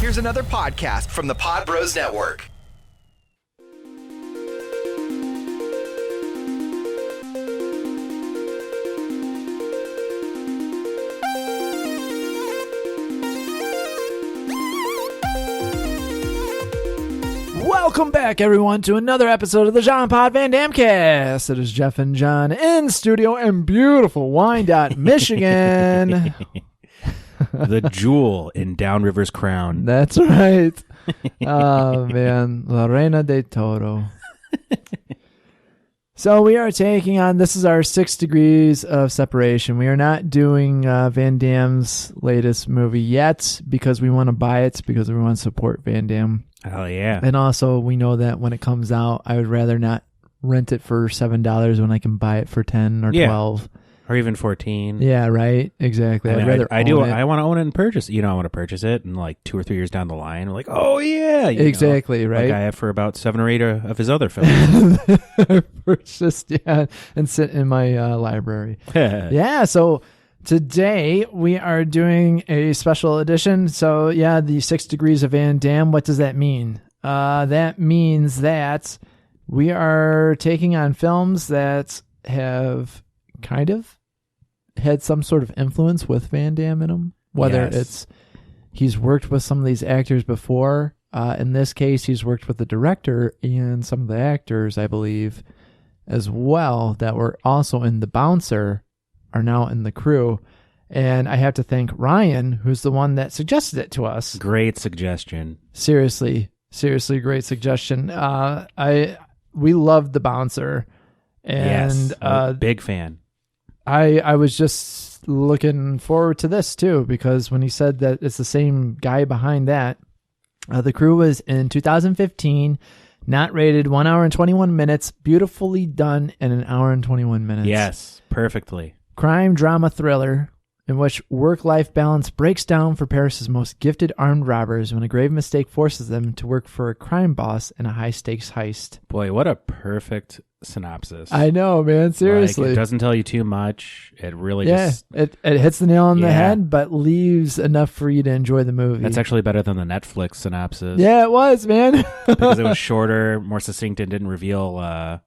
Here's another podcast from the Pod Bros Network. Welcome back, everyone, to another episode of the John Pod Van Dam Cast. It is Jeff and John in studio in beautiful Wyandotte, Michigan. The jewel in Downriver's crown. That's right. Oh, man. La Reina de Toro. So we are taking on, this is our 6 degrees of separation. We are not doing Van Damme's latest movie yet because we want to buy it, because we want to support Van Damme. Oh, yeah. And also, we know that when it comes out, I would rather not rent it for $7 when I can buy it for 10 or 12. Or even 14. Yeah, right. Exactly. I mean, I'd rather I own it. I want to own it and purchase it. I want to purchase it, and like 2 or 3 years down the line, I'm like, oh, yeah. Exactly, right? Like I have for about 7 or 8 of his other films. Purchased, yeah, and sit in my library. Yeah, so today we are doing a special edition. So, yeah, the 6 degrees of Van Damme. What does that mean? That means that we are taking on films that have kind of had some sort of influence with Van Damme in them. Whether it's he's worked with some of these actors before. In this case, he's worked with the director and some of the actors, I believe, as well, that were also in The Bouncer, are now in the crew. And I have to thank Ryan, who's the one that suggested it to us. Great suggestion. Seriously, great suggestion. We loved The Bouncer. And yes, big fan. I was just looking forward to this too, because when he said that it's the same guy behind that, The Crew was in 2015, not rated, 1 hour and 21 minutes, beautifully done in 1 hour and 21 minutes. Yes, perfectly. Crime drama thriller in which work-life balance breaks down for Paris's most gifted armed robbers when a grave mistake forces them to work for a crime boss in a high-stakes heist. Boy, what a perfect synopsis. I know, man. Seriously. Like, it doesn't tell you too much. It really just... It hits the nail on the head, but leaves enough for you to enjoy the movie. That's actually better than the Netflix synopsis. Yeah, it was, man. Because it was shorter, more succinct, and didn't reveal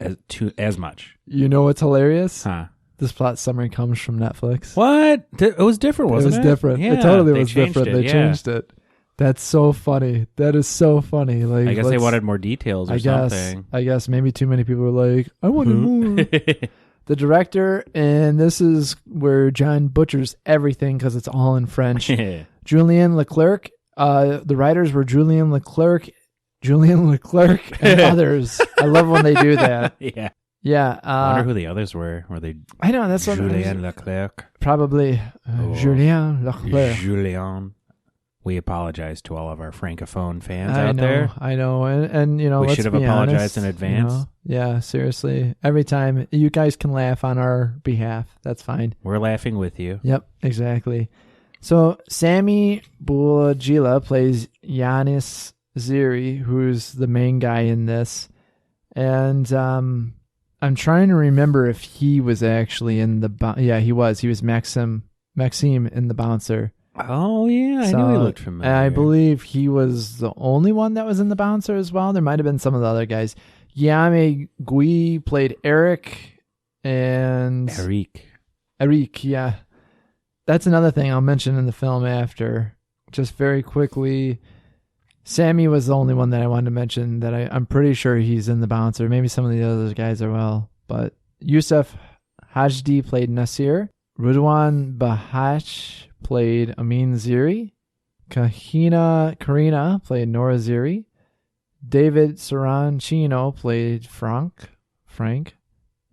as much. You know what's hilarious? Huh. This plot summary comes from Netflix. What? It was different, wasn't it? It was different. Yeah, it totally was changed different. They changed it. That's so funny. That is so funny. Like, I guess they wanted more details or something. I guess maybe too many people were like, I wanted more. The director, and this is where John butchers everything because it's all in French. Julien Leclerc. The writers were Julien Leclerc, and others. I love when they do that. Yeah. Yeah. I wonder who the others were. Were they? I know, that's Julien Leclerc? Probably Julien Leclerc. Julien. We apologize to all of our Francophone fans out there. I know. And you know, we should have apologized in advance. You know? Yeah, seriously. Every time you guys can laugh on our behalf. That's fine. We're laughing with you. Yep, exactly. So Sami Boulagila plays Yanis Ziri, who's the main guy in this. And I'm trying to remember if he was actually in the... Yeah, he was. He was Maxime in The Bouncer. Oh, yeah. I knew he looked familiar. I believe he was the only one that was in The Bouncer as well. There might have been some of the other guys. Yame Gui played Eric. And... Eric, yeah. That's another thing I'll mention in the film after. Just very quickly... Sammy was the only one that I wanted to mention that I'm pretty sure he's in The Bouncer. Maybe some of the other guys are well. But Yusuf Hajdi played Nasir. Rudwan Bahach played Amin Ziri. Karina played Nora Ziri. David Sarancino played Frank.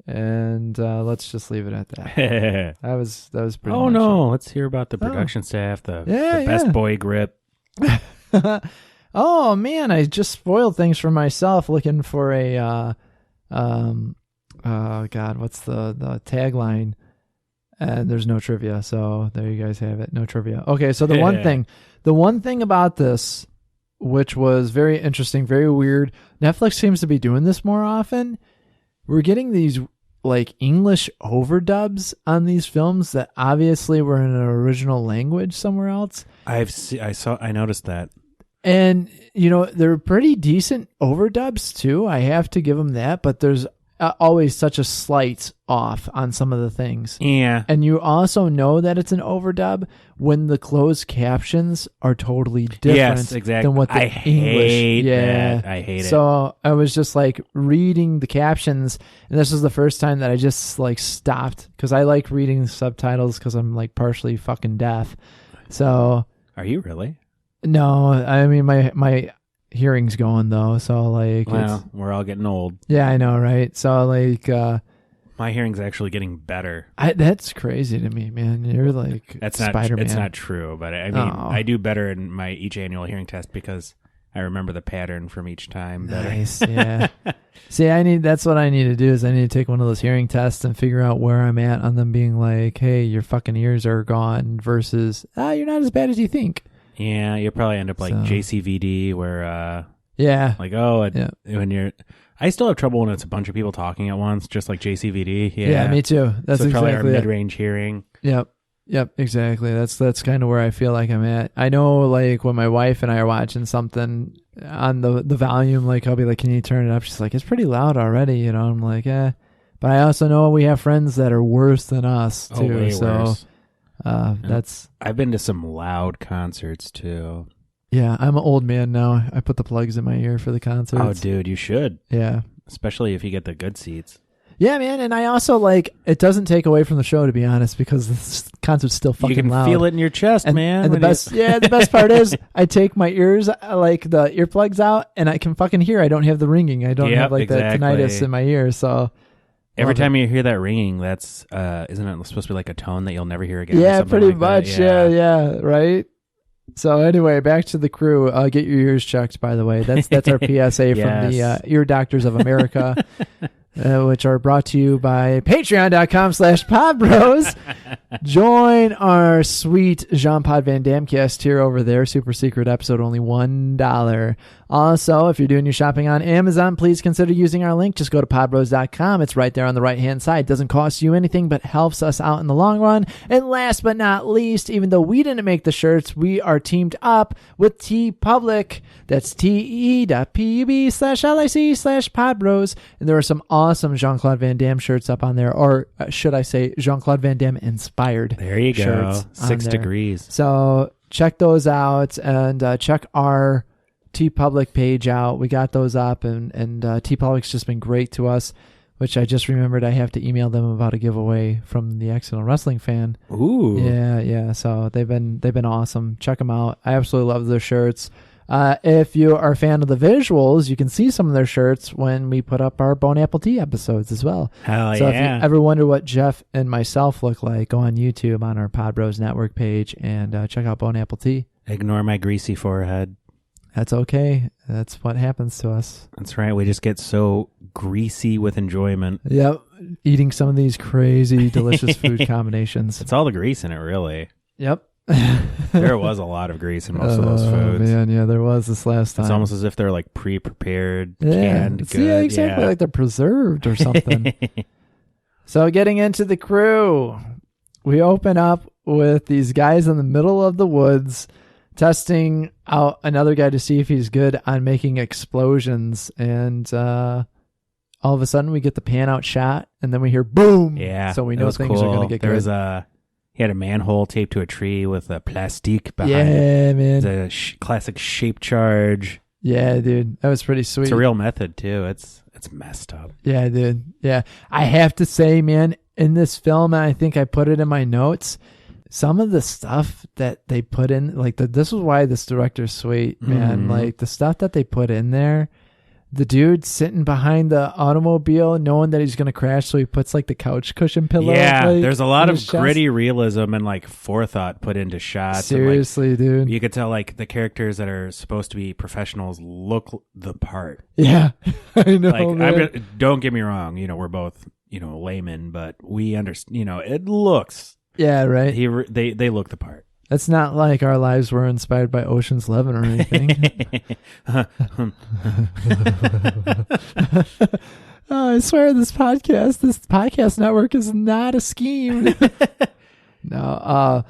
And let's just leave it at that. That was pretty much no. Let's hear about the production staff, the best boy grip. Oh man, I just spoiled things for myself looking for a oh god, what's the tagline? And there's no trivia, so there you guys have it. No trivia. Okay, so the one thing about this, which was very interesting, very weird, Netflix seems to be doing this more often. We're getting these like English overdubs on these films that obviously were in an original language somewhere else. I noticed that. And, they're pretty decent overdubs too. I have to give them that, but there's always such a slight off on some of the things. Yeah. And you also know that it's an overdub when the closed captions are totally different than what the English. I hate it. So I was just like reading the captions, and this was the first time that I just like stopped because I like reading the subtitles because I'm like partially fucking deaf. So are you really? No, I mean my hearing's going though, so like we're all getting old. Yeah, I know, right? So like my hearing's actually getting better. That's crazy to me, man. You're like Spider-Man. It's not true, but I mean I do better in my each annual hearing test because I remember the pattern from each time better. Nice, yeah. See, that's what I need to do is I need to take one of those hearing tests and figure out where I'm at on them being like, hey, your fucking ears are gone versus you're not as bad as you think. Yeah, you'll probably end up like JCVD where when you're I still have trouble when it's a bunch of people talking at once, just like JCVD. Yeah, me too. That's so exactly probably our mid-range hearing. Yep, exactly. That's kind of where I feel like I'm at. I know like when my wife and I are watching something on the volume, like I'll be like, can you turn it up? She's like, it's pretty loud already, I'm like, yeah. But I also know we have friends that are worse than us too. Way worse. That's I've been to some loud concerts too. Yeah, I'm an old man now. I put the plugs in my ear for the concerts. Oh, dude, you should. Yeah. Especially if you get the good seats. Yeah, man, and I also it doesn't take away from the show, to be honest, because the concert's still fucking loud. You can feel it in your chest, man. And the best part is I take my ears, like the earplugs out, and I can fucking hear. I don't have the ringing. I don't have the tinnitus in my ear, so... Every time you hear that ringing, that's isn't it supposed to be like a tone that you'll never hear again? Yeah, pretty much. Yeah, right. So anyway, back to the crew. Get your ears checked, by the way. That's our PSA from the Ear Doctors of America, which are brought to you by patreon.com/podbros. Join our sweet Jean-Pod Van Damme cast here over there. Super secret episode, only $1. Also, if you're doing your shopping on Amazon, please consider using our link. Just go to podbros.com. It's right there on the right-hand side. Doesn't cost you anything, but helps us out in the long run. And last but not least, even though we didn't make the shirts, we are teamed up with TeePublic. That's te.pub/lic/podbros. And there are some awesome Jean-Claude Van Damme shirts up on there, or should I say Jean-Claude Van Damme inspired. There you go. 6 degrees. So check those out and check our TeePublic page out. We got those up, and TeePublic's just been great to us, which I just remembered I have to email them about a giveaway from the Accidental Wrestling Fan. Ooh. Yeah. So they've been awesome. Check them out. I absolutely love their shirts. If you are a fan of the visuals, you can see some of their shirts when we put up our Bone Apple Tea episodes as well. Hell so if you ever wonder what Jeff and myself look like, go on YouTube on our Pod Bros Network page and check out Bone Apple Tea. Ignore my greasy forehead. That's okay. That's what happens to us. That's right. We just get so greasy with enjoyment. Yep. Eating some of these crazy, delicious food combinations. It's all the grease in it, really. Yep. There was a lot or grease in most of those foods. Man, yeah, there was this last time. It's almost as if they're like pre-prepared, canned good. Yeah, exactly. Like they're preserved or something. So getting into the crew, we open up with these guys in the middle of the woods testing out another guy to see if he's good on making explosions. And all of a sudden we get the pan out shot and then we hear boom. Yeah. So we know things are going to get good. He had a manhole taped to a tree with a plastique behind it. Yeah, man. It's a classic shape charge. Yeah, dude. That was pretty sweet. It's a real method, too. It's messed up. Yeah, dude. Yeah. I have to say, man, in this film, and I think I put it in my notes, some of the stuff that they put in, like, this is why this director's sweet, man. Mm-hmm. Like, the stuff that they put in there, the dude sitting behind the automobile knowing that he's going to crash, so he puts like the couch cushion pillow. Yeah, there's a lot of gritty realism and like forethought put into shots. Seriously, and, dude. You could tell like the characters that are supposed to be professionals look the part. Yeah, I know. Like, don't get me wrong. We're both laymen, but we understand. It looks. Yeah, right. They look the part. It's not like our lives were inspired by Ocean's 11 or anything. I swear this podcast network is not a scheme. No.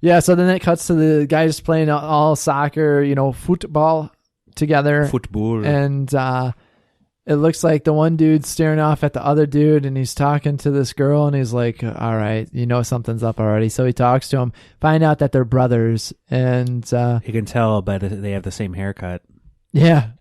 Yeah. So then it cuts to the guys playing all soccer, football together. Football. And it looks like the one dude's staring off at the other dude, and he's talking to this girl, and he's like, all right, something's up already. So he talks to him, find out that they're brothers, and he can tell by they have the same haircut. Yeah.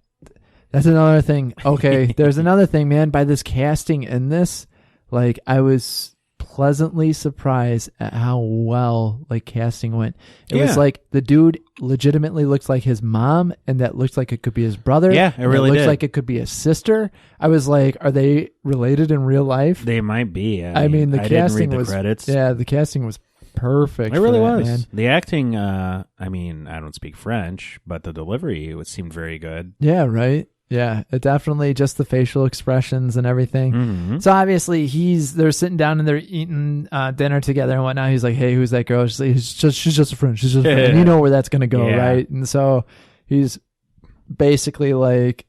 That's another thing. Okay, there's another thing, man. By this casting in this, I was pleasantly surprised at how well casting went. It was the dude legitimately looks like his mom, and that looks like it could be his brother. Yeah, it really looks did. like it could be his sister. I was like, are they related in real life? They might be. I mean the casting was credits. Yeah, the casting was perfect. It really was. Man. The acting. I don't speak French, but the delivery seemed very good. Yeah, right. Yeah, it definitely just the facial expressions and everything. Mm-hmm. So obviously they're sitting down and they're eating dinner together and whatnot. He's like, "Hey, who's that girl?" She's just a friend. She's just a friend. You know where that's gonna go, right? And so he's basically like,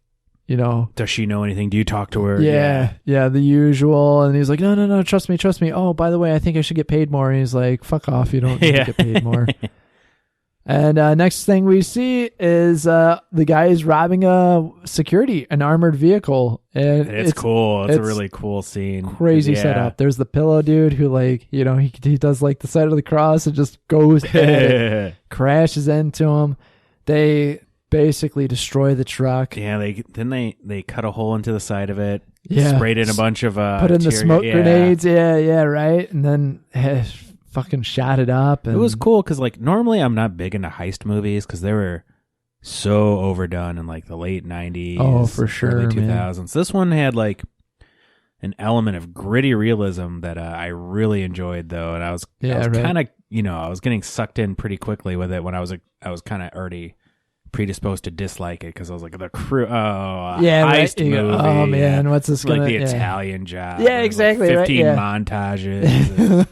does she know anything? Do you talk to her? Yeah, the usual. And he's like, no, trust me. Oh, by the way, I think I should get paid more. And he's like, fuck off, you don't need to get paid more. And next thing we see is the guy is robbing an armored vehicle. And it's cool. It's a really cool scene. Crazy setup. There's the pillow dude who he does the side of the cross and just goes at it, crashes into him. They basically destroy the truck. Yeah, they cut a hole into the side of it. Yeah, sprayed in a bunch of put in the smoke grenades. Yeah, right. And then fucking shot it up. And it was cool because normally I'm not big into heist movies because they were so overdone in the late 90s. Oh, for sure, early 2000s. Man. This one had an element of gritty realism that I really enjoyed though, and I was kind of I was getting sucked in pretty quickly with it when I was kind of already predisposed to dislike it because I was like the crew. Heist movie. Oh man, what's this gonna? The Italian Job. Yeah, exactly. 15 montages.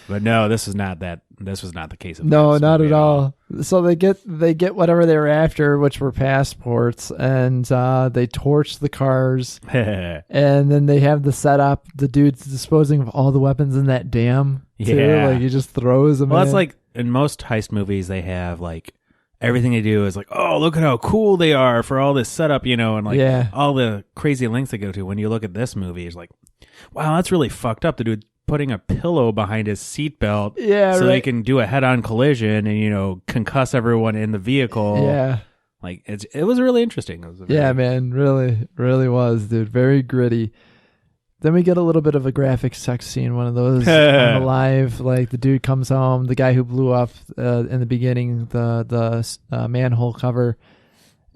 But no, this was not that. This was not the case. No, not at all. So they get whatever they were after, which were passports, and they torch the cars, and then they have the setup. The dude's disposing of all the weapons in that dam. Too. Yeah, he just throws them. Well, that's in most heist movies they have everything they do is oh, look at how cool they are for all this setup, and all the crazy lengths they go to. When you look at this movie, it's wow, that's really fucked up. The dude putting a pillow behind his seatbelt so they can do a head-on collision and, concuss everyone in the vehicle. Yeah. It was really interesting. Man, really, really was, dude. Very gritty. Then we get a little bit of a graphic sex scene, one of those on the live. The dude comes home, the guy who blew up in the beginning, the manhole cover.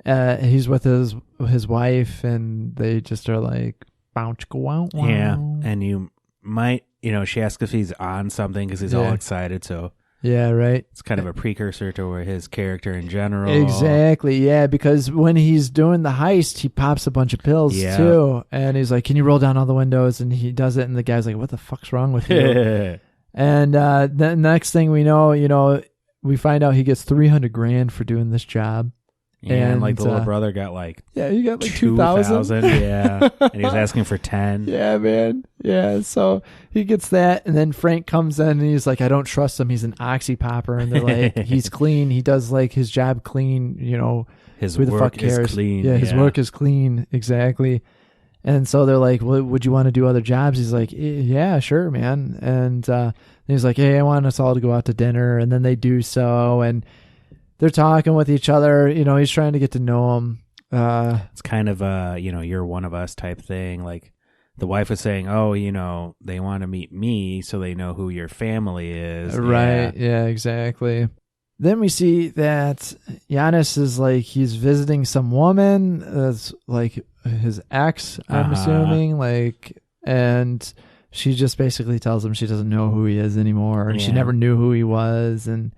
He's with his wife, and they just are bounce go out. Yeah, and you might, she asks if he's on something because he's all excited. So yeah, right. It's kind of a precursor to his character in general. Exactly, yeah, because when he's doing the heist, he pops a bunch of pills too. And he's like, can you roll down all the windows? And he does it, and the guy's like, what the fuck's wrong with you? And the next thing we know, we find out he gets $300,000 for doing this job. Yeah, and the little brother got he got 2,000. Yeah, and he was asking for 10. Yeah, man. Yeah, so he gets that, and then Frank comes in and he's like, I don't trust him. He's an oxy popper, and they're like, he's clean. He does his job clean. His who the work fuck cares? Is clean. Yeah, his work is clean. Exactly. And so they're like, well, would you want to do other jobs? He's like, yeah, sure, man. And he's like, hey, I want us all to go out to dinner, and then they do so, and they're talking with each other. He's trying to get to know him. It's kind of you're one of us type thing. The wife was saying, oh, they want to meet me so they know who your family is. Right. Yeah, exactly. Then we see that Giannis is he's visiting some woman that's his ex, I'm assuming, and she just basically tells him she doesn't know who he is anymore, and she never knew who he was. And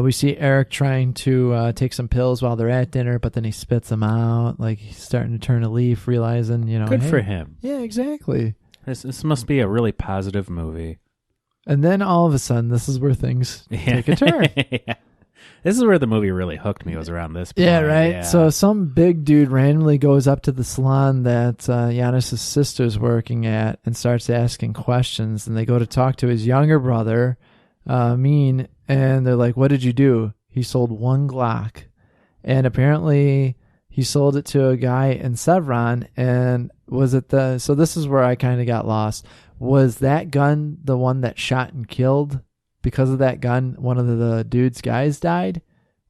we see Eric trying to take some pills while they're at dinner, but then he spits them out. He's starting to turn a leaf, realizing, good for him. Yeah, exactly. This must be a really positive movie. And then all of a sudden, this is where things take a turn. This is where the movie really hooked me, was around this point. Yeah, right. Yeah. So some big dude randomly goes up to the salon that Giannis's sister's working at and starts asking questions. And they go to talk to his younger brother, Mean, and they're like, "What did you do?" He sold one Glock, and apparently he sold it to a guy in Sevron. And was it so this is where I kind of got lost. Was that gun the one that shot and killed? Because of that gun, one of the dude's guys died?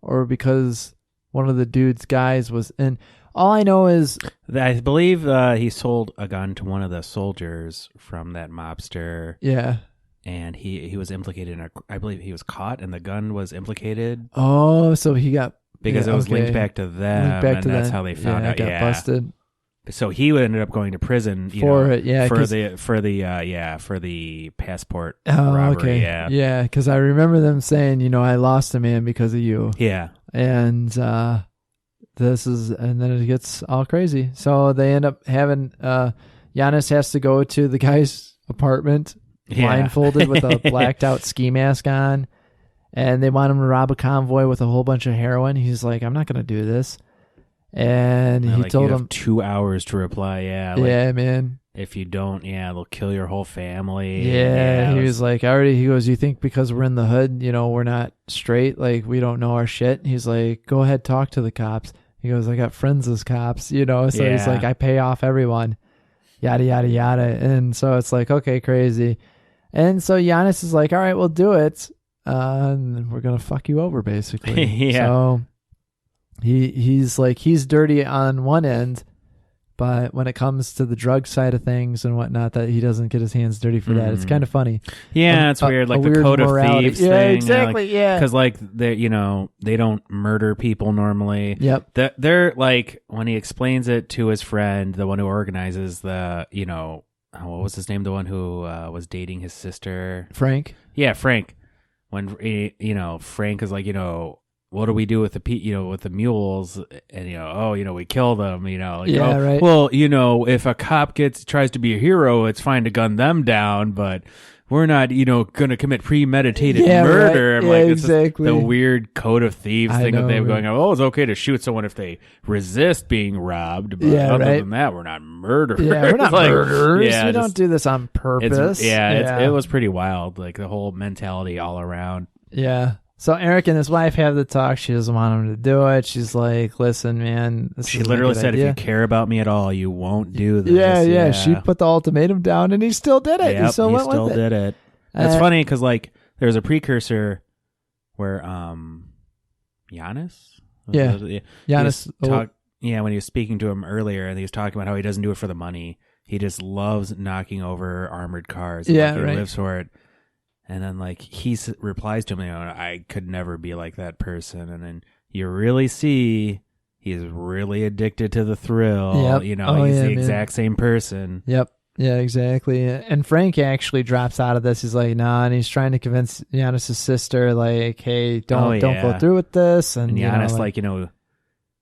Or because one of the dude's guys was in... All I know is... I believe he sold a gun to one of the soldiers from that mobster. Yeah. And he was implicated in I believe he was caught and the gun was implicated. Oh, so he got... Because it was linked back to them, and that's how they found out. Got busted. So he ended up going to prison for the passport robbery. Okay. Yeah, because I remember them saying, I lost a man because of you. Yeah, and and then it gets all crazy. So they end up having Giannis has to go to the guy's apartment blindfolded with a blacked out ski mask on, and they want him to rob a convoy with a whole bunch of heroin. He's like, "I'm not going to do this." And he told him 2 hours to reply. Yeah, man. If you don't, they'll kill your whole family. Yeah, he was like, he goes, "You think because we're in the hood, we're not straight? Like, we don't know our shit?" He's like, "Go ahead, talk to the cops." He goes, "I got friends as cops, so he's like, "I pay off everyone, yada, yada, yada." And so it's like, okay, crazy. And so Giannis is like, "All right, we'll do it. And we're going to fuck you over, basically." Yeah. So he's like, he's dirty on one end, but when it comes to the drug side of things and whatnot, that he doesn't get his hands dirty for that. It's kind of funny. Yeah, it's weird. Like the weird code morality. of thieves yeah, thing. Exactly. Because they don't murder people normally. Yep. They're like, when he explains it to his friend, the one who organizes the, what was his name? The one who was dating his sister. Frank. Yeah, Frank. When Frank is like, what do we do with with the mules? And we kill them. Right. Well, if a cop tries to be a hero, it's fine to gun them down, but we're not, going to commit premeditated murder. Right. I'm like, exactly. The weird code of thieves thing that they were going, it's okay to shoot someone if they resist being robbed, but other than that, we're not murderers. Yeah, we're not murderers. Yeah, we don't do this on purpose. It was pretty wild, like the whole mentality all around. Yeah. So Eric and his wife have the talk. She doesn't want him to do it. She's like, "Listen, man." She literally said, "If you care about me at all, you won't do this." Yeah. She put the ultimatum down, and he still did it. Yep, he still did it. It's funny because there's a precursor where Giannis. Giannis. When he was speaking to him earlier, and he was talking about how he doesn't do it for the money. He just loves knocking over armored cars. He lives for it. And then, he replies to him, "I could never be like that person." And then you really see he's really addicted to the thrill. Yep. He's the exact same person. Yep. Yeah, exactly. And Frank actually drops out of this. He's like, "Nah," and he's trying to convince Giannis' sister, like, "Hey, don't go through with this." And Giannis,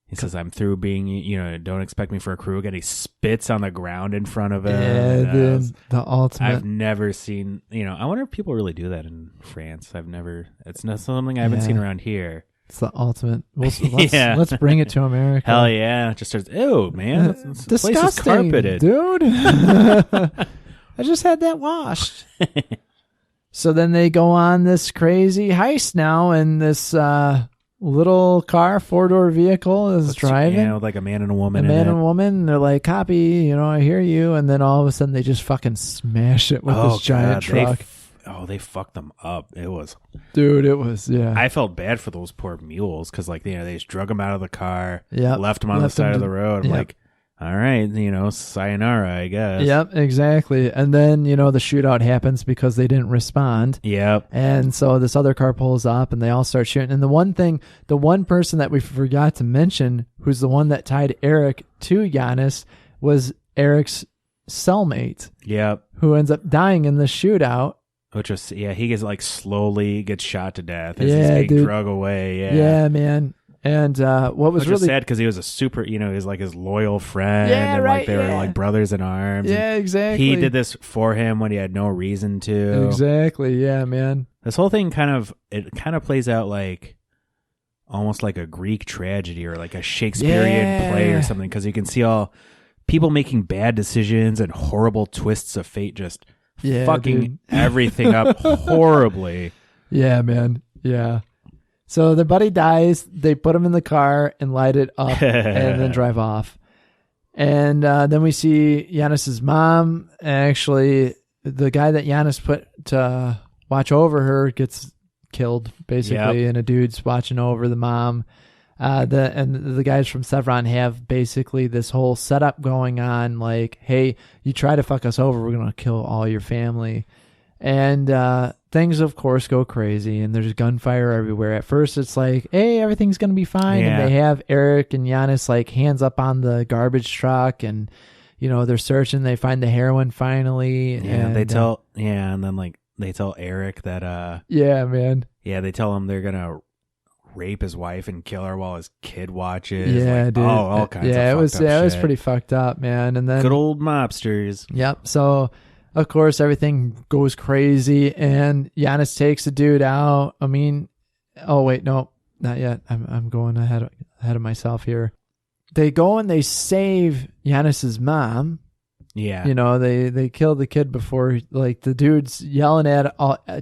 he says, "I'm through being, don't expect me for a crew." Again, he spits on the ground in front of him. Yeah, the ultimate. I've never seen, I wonder if people really do that in France. It's not something I haven't seen around here. It's the ultimate. Let's bring it to America. Hell yeah. Just starts, ew, man. This disgusting, place is carpeted. Dude. I just had that washed. So then they go on this crazy heist now, and this little car, 4-door vehicle is driving. Yeah, with like a man and a woman. And a woman. They're like, "Copy, I hear you." And then all of a sudden they just fucking smash it with this giant truck. They fucked them up. It was. Dude, it was, yeah. I felt bad for those poor mules because, they just drug them out of the car, yep. left them on the side of the road. I'm like, all right, sayonara, I guess. Yep, exactly. And then, the shootout happens because they didn't respond. Yep. And so this other car pulls up and they all start shooting. And the one person that we forgot to mention, who's the one that tied Eric to Giannis, was Eric's cellmate. Yep. Who ends up dying in the shootout. Which was, he gets slowly gets shot to death as he's being drug away. Yeah, man. And what was really sad because he was a super, he was like his loyal friend. Yeah, and right. They were like brothers in arms. Yeah, exactly. He did this for him when he had no reason to. Exactly. Yeah, man. This whole thing kind of plays out like almost like a Greek tragedy or like a Shakespearean play or something, because you can see all people making bad decisions and horrible twists of fate, just fucking everything up horribly. Yeah, man. Yeah. So their buddy dies. They put him in the car and light it up and then drive off. And then we see Giannis's mom. Actually, the guy that Giannis put to watch over her gets killed, basically, and a dude's watching over the mom. The guys from Sevron have basically this whole setup going on, like, hey, you try to fuck us over, we're going to kill all your family. And things, of course, go crazy, and there's gunfire everywhere. At first, it's like, hey, everything's going to be fine. And they have Eric and Giannis, like, hands up on the garbage truck, and, you know, they're searching. They find the heroin finally. Yeah, and they tell, and then, like, they tell Eric that, yeah, man. Yeah, they tell him they're going to rape his wife and kill her while his kid watches. Yeah, like, dude. all kinds of it was fucked up it was shit. pretty fucked up, man. And then good old mobsters. Yep. So of course everything goes crazy, and Giannis takes the dude out. I mean, oh wait, no, not yet. I'm going ahead of myself here. They go and they save Giannis's mom. Yeah. You know, they kill the kid before, like, the dude's yelling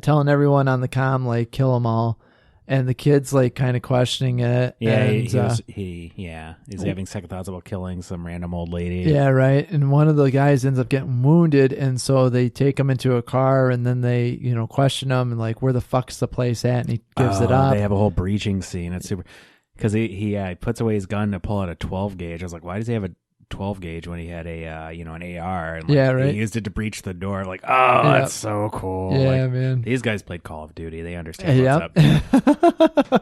telling everyone on the comm, like, kill them all. And the kid's, like, kind of questioning it. Yeah, and, he's having second thoughts about killing some random old lady. Yeah, right. And one of the guys ends up getting wounded, and so they take him into a car, and then they, you know, question him, and like, where the fuck's the place at? And he gives it up. They have a whole breaching scene. It's super, because he puts away his gun to pull out a 12 gauge. I was like, why does he have a 12 gauge when he had a an AR, and like, he used it to breach the door. Like, that's so cool. Yeah, like, man. These guys played Call of Duty. They understand what's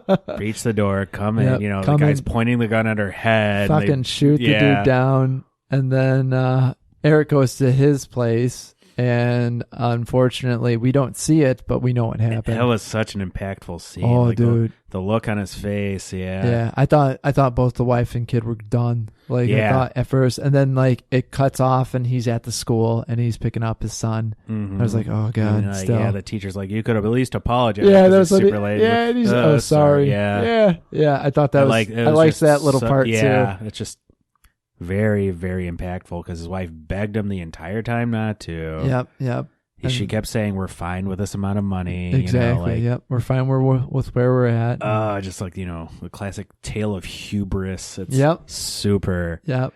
up. Breach the door, come in. You know, the guy's pointing the gun at her head. Fucking shoot the dude down, and then Eric goes to his place. And unfortunately, we don't see it, but we know what happened. That was such an impactful scene. Oh, like, dude, the look on his face. Yeah, yeah. I thought both the wife and kid were done. Like, I thought at first, and then like it cuts off, and he's at the school, and he's picking up his son. Mm-hmm. I was like, oh god. And, still, the teacher's like, you could have at least apologized. Yeah, that's super late. Yeah, and he's sorry. Yeah. I thought that I liked that little part too. Yeah, it's just very, very impactful, because his wife begged him the entire time not to. Yep. She kept saying, we're fine with this amount of money. Exactly. Yep. We're fine with where we're at. Just like, you know, the classic tale of hubris. It's super. Yep.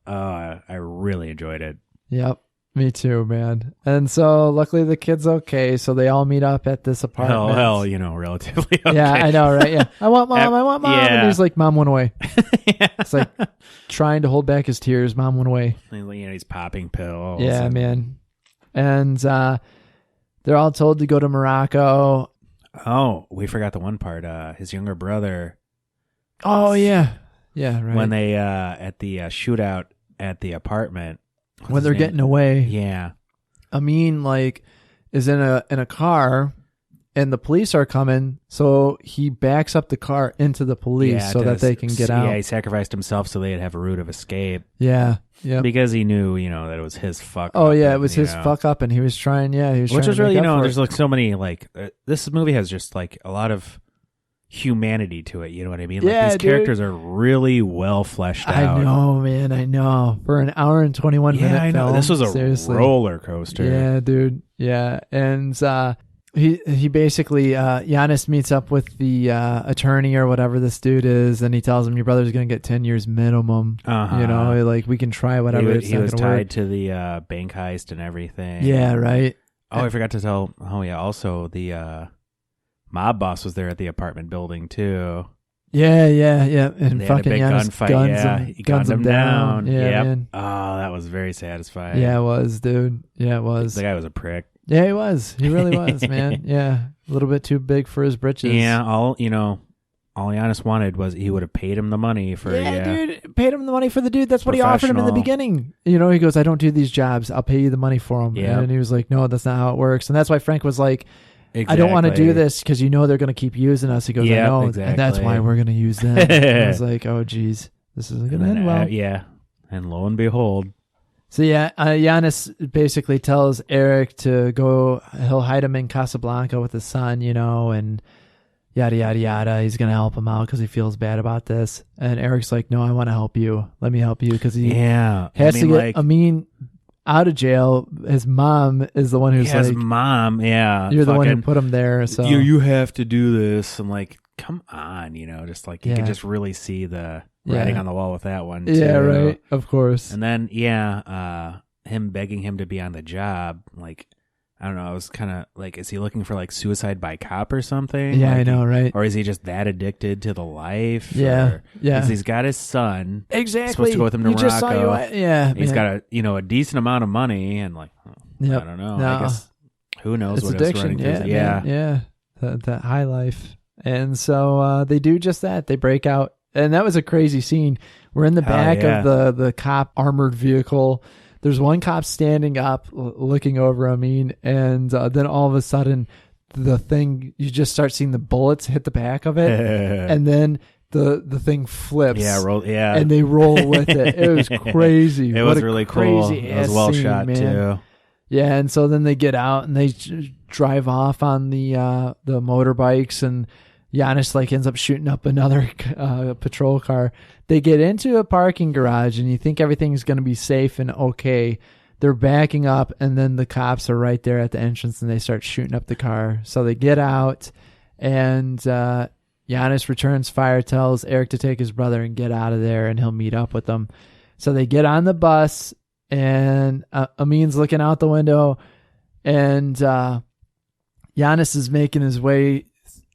I really enjoyed it. Yep. Me too, man. And so luckily the kid's okay. So they all meet up at this apartment. Hell, relatively okay. Yeah, I know, right? Yeah. I want mom. Yeah. And he's like, mom went away. It's like trying to hold back his tears. Mom went away. He's popping pills. Yeah, man. And they're all told to go to Morocco. Oh, we forgot the one part. His younger brother. Oh, yeah. Yeah, right. When they, at the shootout at the apartment. When they're getting away. Yeah. Amin, like, is in a car, and the police are coming, so he backs up the car into the police so that they can get out. Yeah, he sacrificed himself so they'd have a route of escape. Yeah. Yeah. Because he knew, that it was his fuck up. Oh, yeah, it was his fuck up, and he was trying, which was really, there's like so many, like, this movie has just like a lot of humanity to it, you know what I mean? Like, these characters are really well fleshed out. I know, man, I know. For an hour and 21 minute I know. film, this was a seriously. roller coaster. Yeah, dude. Yeah. And he basically Giannis meets up with the attorney or whatever this dude is, and he tells him your brother's gonna get 10 years minimum. Like, we can try whatever. He was tied to the bank heist and everything. Yeah, right. I forgot to tell. Oh yeah, also the mob boss was there at the apartment building too. Yeah. And they fucking had a big gunfight. He guns him down. Yeah, man. Oh, that was very satisfying. Yeah, it was, dude. Yeah, it was. The guy was a prick. Yeah, he was. He really was, man. Yeah, a little bit too big for his britches. Yeah, all Giannis wanted was he would have paid him the money for. Yeah, dude, paid him the money for the dude. That's what he offered him in the beginning. He goes, I don't do these jobs. I'll pay you the money for them. Yeah. And he was like, no, that's not how it works. And that's why Frank was like, I don't want to do this because they're going to keep using us. He goes, I know, and that's why we're going to use them. I was like, oh, geez, this isn't going to end well. Yeah, and lo and behold. So yeah, Giannis basically tells Eric to go. He'll hide him in Casablanca with his son, and yada, yada, yada. He's going to help him out because he feels bad about this. And Eric's like, no, I want to help you. Let me help you because he has to get Amin out of jail. His mom is the one who's his like, mom, you're the one who put him there. So you have to do this. I'm like, come on, just like you can just really see the writing on the wall with that one. Yeah, too. right. Of course. And then him begging him to be on the job, like, I don't know, I was kind of like, is he looking for like suicide by cop or something? Yeah, like, I know, right? Or is he just that addicted to the life? Yeah, Because he's got his son. Exactly. Supposed to go with him to Morocco. Just saw you, he's got a decent amount of money, and like, I don't know. No. I guess who knows it's what addiction. It's running through. Yeah. That high life. And so they do just that. They break out, and that was a crazy scene. We're in the back of the cop armored vehicle. There's one cop standing up, looking over Amin, and then all of a sudden, the thing, you just start seeing the bullets hit the back of it, and then the thing flips. And they roll with it. It was crazy. It was really cool. It was well shot, man. Too. Yeah, and so then they get out and they drive off on the motorbikes, and Giannis like ends up shooting up another patrol car. They get into a parking garage, and you think everything's going to be safe and okay. They're backing up, and then the cops are right there at the entrance, and they start shooting up the car. So they get out, and Giannis returns fire, tells Eric to take his brother and get out of there, and he'll meet up with them. So they get on the bus, and Amin's looking out the window, and Giannis is making his way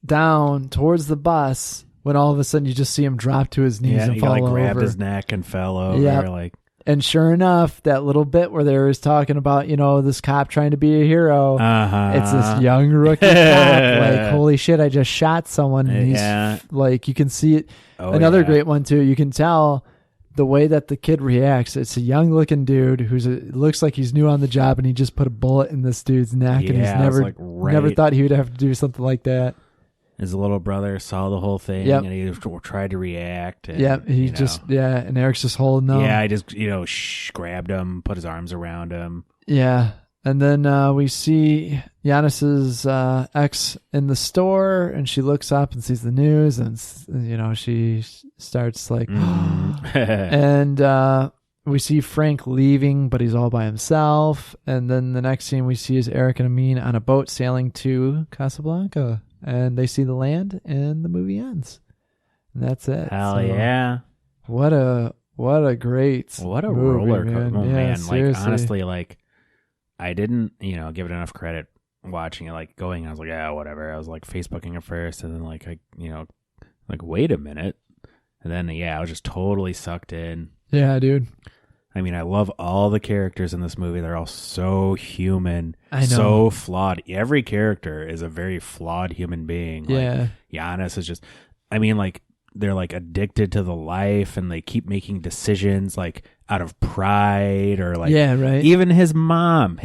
down towards the bus, when all of a sudden you just see him drop to his knees and fall over. Grabbed his neck and fell over. Yep. And sure enough, that little bit where they were talking about, this cop trying to be a hero, it's this young rookie cop. Like, holy shit, I just shot someone. And he's like, you can see it. Another great one too. You can tell the way that the kid reacts. It's a young looking dude looks like he's new on the job, and he just put a bullet in this dude's neck, and he's never thought he would have to do something like that. His little brother saw the whole thing, and he tried to react. And, and Eric's just holding him. Yeah, I just, grabbed him, put his arms around him. Yeah, and then we see Giannis's ex in the store, and she looks up and sees the news, and, she starts like, and we see Frank leaving, but he's all by himself. And then the next scene we see is Eric and Amin on a boat sailing to Casablanca. And they see the land, and the movie ends. And that's it. Hell yeah! What a great movie, roller coaster, man! Like, honestly, like, I didn't give it enough credit watching it. Like, going, I was like, yeah, whatever. I was like Facebooking at first, and then like like, wait a minute, and then I was just totally sucked in. Yeah, dude. I mean, I love all the characters in this movie. They're all so human, I know. So flawed. Every character is a very flawed human being. Yeah. Like, Giannis is just, like, they're like addicted to the life, and they keep making decisions like out of pride, or like, even his mom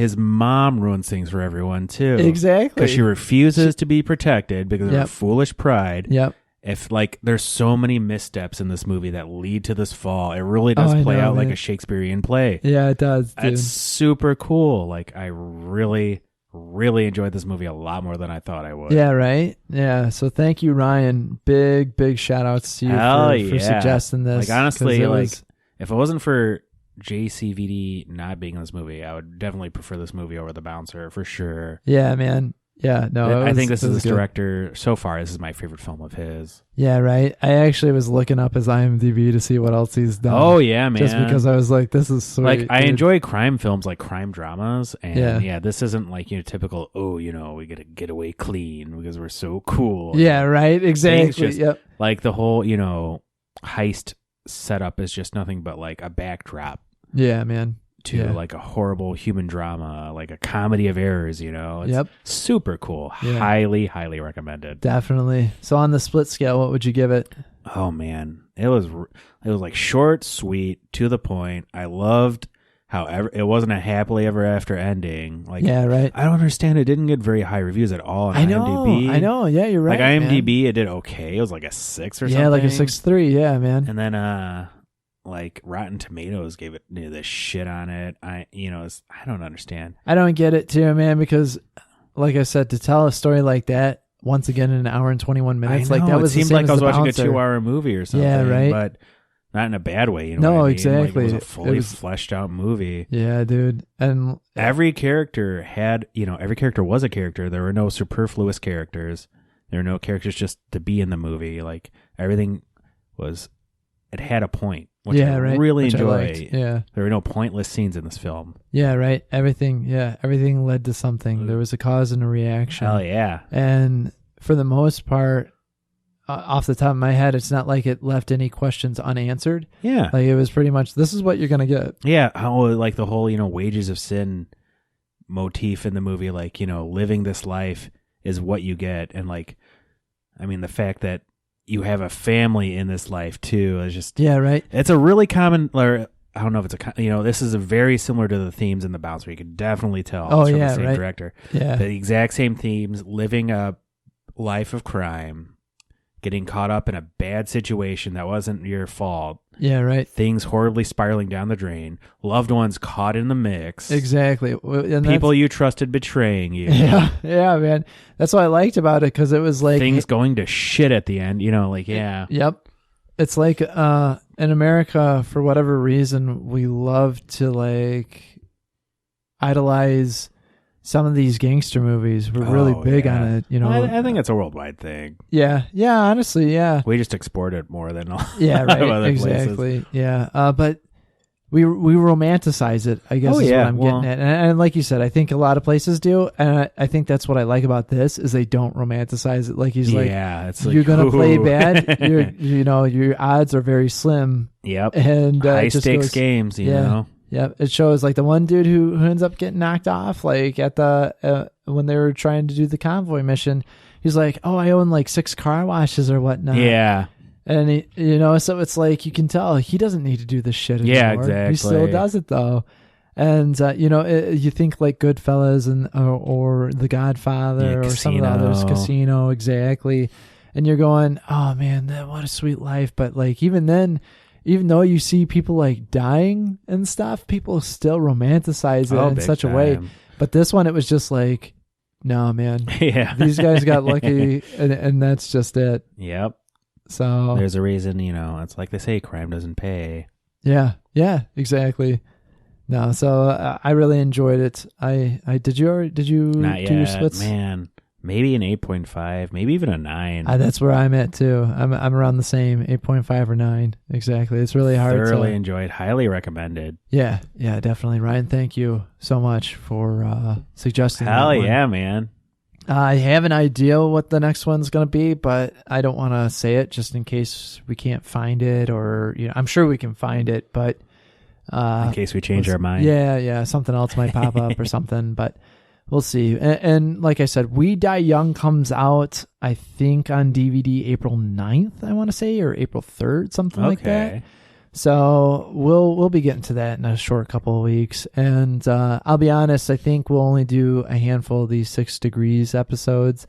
ruins things for everyone too. Exactly. Because she refuses to be protected because of her foolish pride. Yep. If there's so many missteps in this movie that lead to this fall, it really does play out like a Shakespearean play. Yeah, it does, dude. It's super cool. Like, I really, really enjoyed this movie a lot more than I thought I would. Yeah, right? Yeah, so thank you, Ryan. Big, big shout outs to you for suggesting this. Like, honestly, if it wasn't for JCVD not being in this movie, I would definitely prefer this movie over The Bouncer for sure. Yeah, man. Yeah, no, I think this is his director so far. This is my favorite film of his. Yeah, right. I actually was looking up his IMDb to see what else he's done. Oh yeah, man! Just because I was like, this is sweet. Like, I enjoy crime films, like crime dramas, and this isn't like typical. Oh, we gotta get away clean because we're so cool. Yeah, right. Exactly. Yep. Like the whole heist setup is just nothing but like a backdrop. Yeah, man. To like a horrible human drama, like a comedy of errors, It's super cool. Yeah. Highly, highly recommended. Definitely. So on the split scale, what would you give it? Oh man, it was like short, sweet, to the point. I loved how it wasn't a happily ever after ending. Like, yeah, right. I don't understand. It didn't get very high reviews at all on IMDb. I know. Yeah, you're right. Like IMDb, man. It did okay. It was like a 6 or something. Yeah, like a 6.3. Yeah, man. And then like Rotten Tomatoes gave it this shit on it. I don't understand. I don't get it too, man, because like I said, to tell a story like that once again in an hour and 21 minutes. I know, Like that was it seemed the same like as I was The watching Bouncer. a 2-hour movie or something. Yeah, right. But not in a bad way. You know No, what I mean? exactly. Like, it was a fully fleshed out movie. Yeah, dude. And Every character had, every character was a character. There were no superfluous characters. There were no characters just to be in the movie. Like everything it had a point, which I really enjoy. Yeah. There were no pointless scenes in this film. Yeah, right. Everything led to something. There was a cause and a reaction. Hell yeah. And for the most part, off the top of my head, it's not like it left any questions unanswered. Yeah. Like it was pretty much, this is what you're going to get. Yeah. How, like the whole, wages of sin motif in the movie, like, living this life is what you get. And like, I mean, the fact that you have a family in this life too is just, yeah, right. It's a really common, or I don't know if it's this is a very similar to the themes in The Bouncer. You can definitely tell it's from the same director. Yeah. The exact same themes, living a life of crime, getting caught up in a bad situation that wasn't your fault. Yeah, right. Things horribly spiraling down the drain. Loved ones caught in the mix. Exactly. And people you trusted betraying you. Yeah, yeah, man. That's what I liked about it, because it was like things going to shit at the end. Yeah. Yep. It's like in America, for whatever reason, we love to like idolize some of these gangster movies. We're really big on it, I think it's a worldwide thing. Yeah, honestly, yeah. We just export it more than all right, other exactly. places. Yeah, but we romanticize it, I guess is what I'm getting at. And like you said, I think a lot of places do, and I think that's what I like about this is they don't romanticize it. Like he's like, it's you're gonna play bad. Your odds are very slim. Yep. And high stakes games. You know. Yeah, it shows like the one dude who ends up getting knocked off, like at the when they were trying to do the convoy mission. He's like, "Oh, I own like 6 car washes or whatnot." Yeah, and he, so it's like you can tell he doesn't need to do this shit anymore. Yeah, exactly. He still does it though, and you think like Goodfellas and or The Godfather or some of the others, Casino, exactly, and you're going, "Oh man, what a sweet life," but like even then. Even though you see people like dying and stuff, people still romanticize it in such a way. But this one, it was just like, no, man. Yeah. These guys got lucky, and that's just it. Yep. So there's a reason, it's like they say, crime doesn't pay. Yeah, exactly. No, so I really enjoyed it. Did you Not do yet, your splits? Man. Maybe an 8.5, maybe even a 9. That's where I'm at too. I'm around the same 8.5 or 9. Exactly. It's really hard. Thoroughly enjoyed. Highly recommended. Yeah, definitely. Ryan, thank you so much for suggesting Hell that one. Yeah, man. I have an idea what the next one's going to be, but I don't want to say it just in case we can't find it, or I'm sure we can find it, but in case we change our mind. Yeah, something else might pop up or something, but we'll see. And like I said, We Die Young comes out, I think, on DVD April 9th, I want to say, or April 3rd, something like that. So we'll be getting to that in a short couple of weeks. And I'll be honest, I think we'll only do a handful of these 6 Degrees episodes.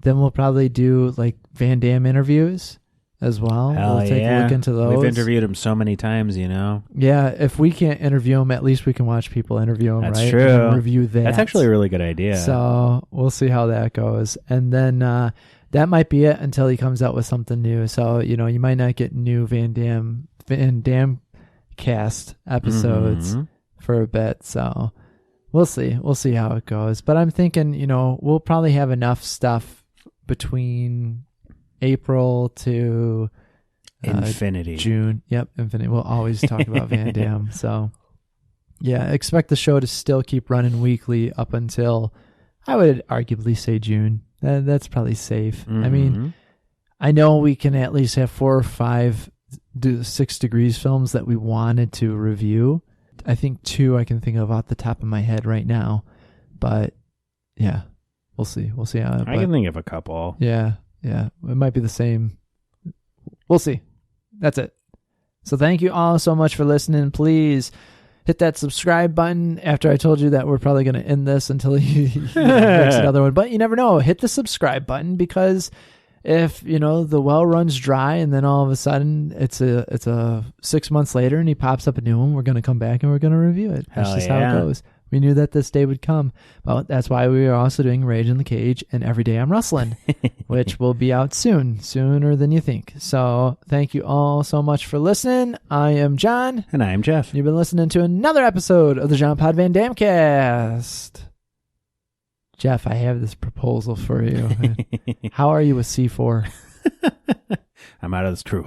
Then we'll probably do like Van Damme interviews as well. Hell we'll take a look into those. We've interviewed him so many times, Yeah, if we can't interview him, at least we can watch people interview him, That's right? true. And review that. That's actually a really good idea. So we'll see how that goes. And then that might be it until he comes out with something new. So, you might not get new Van Damme cast episodes for a bit. So we'll see. We'll see how it goes. But I'm thinking, we'll probably have enough stuff between April to infinity. June. Yep, infinity. We'll always talk about Van Damme. So yeah, expect the show to still keep running weekly up until, I would arguably say, June. That's probably safe. I mean, I know we can at least have 4 or 5 6 Degrees films that we wanted to review. I think 2 I can think of off the top of my head right now. But yeah, we'll see. We'll see how I can think of a couple. Yeah. It might be the same. We'll see. That's it. So thank you all so much for listening. Please hit that subscribe button after I told you that we're probably going to end this until he makes another one. But you never know. Hit the subscribe button, because if, the well runs dry and then all of a sudden it's a 6 months later and he pops up a new one, we're going to come back and we're going to review it. That's just how it goes. We knew that this day would come. But that's why we are also doing Rage in the Cage and Every Day I'm Rustling, which will be out soon, sooner than you think. So thank you all so much for listening. I am John. And I am Jeff. You've been listening to another episode of the Jean Pod Van Damme Cast. Jeff, I have this proposal for you. How are you with C4? I'm out of this crew.